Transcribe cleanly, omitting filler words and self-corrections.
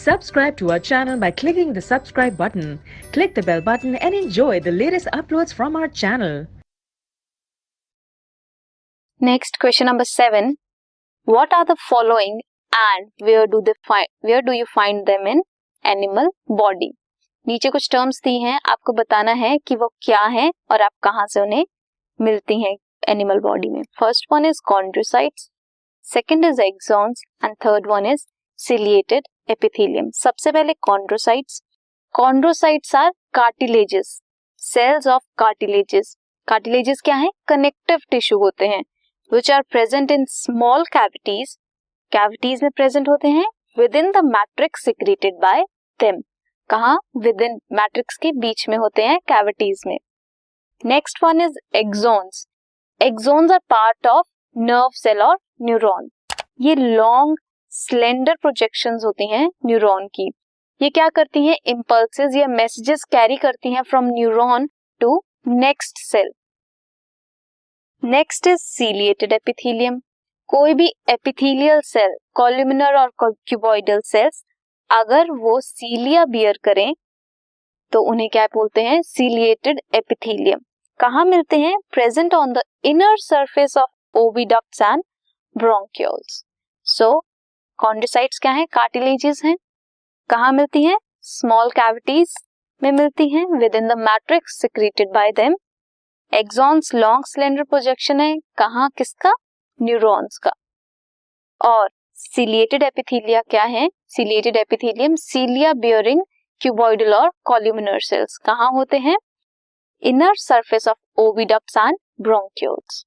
Subscribe to our channel by clicking the subscribe button. Click the bell button and enjoy the latest uploads from our channel. Next, question number 7. What are the following and where do you find them in animal body? नीचे कुछ terms दी हैं, आपको बताना है कि वो क्या है और आप कहाँ से उन्हें मिलती हैं एनिमल बॉडी में. First one is chondrocytes, second is axons and third one is ciliated epithelium. सबसे पहले chondrocytes. Chondrocytes are cartilages, cells of cartilages. Cartilages क्या है? कनेक्टिव टिश्यू होते हैं which are present in small cavities. Cavities में present होते हैं within the matrix secreted by them. कहाँ? within मैट्रिक्स के बीच में होते हैं कैविटीज में. Next one is axons. Axons are part of nerve cell और न्यूरॉन. ये लॉन्ग स्लेंडर प्रोजेक्शंस होती हैं न्यूरॉन की. ये क्या करती हैं? इम्पल्सेस या मैसेजेस कैरी करती हैं from neuron to next cell. Next is ciliated epithelium. कोई भी एपिथेलियल सेल, कॉलुमिनर और क्यूबॉइडल सेल्स, अगर वो सीलिया बियर करें तो उन्हें क्या बोलते हैं? Ciliated epithelium. कहाँ मिलते हैं? Present on the inner surface of oviducts and bronchioles. So chondrocytes क्या है? कार्टिलेजेस हैं. कहाँ मिलती हैं? स्मॉल कैविटीज में मिलती हैं within the matrix secreted by them. Axons long slender projection है. कहाँ? किसका? न्यूरॉन्स का. और सीलिएटेड एपिथेलिया क्या है? सीलिएटेड एपिथेलियम सीलिया बियरिंग क्यूबॉइडल और कॉलुमिनर सेल्स. कहाँ होते हैं? Inner surface of oviducts and bronchioles.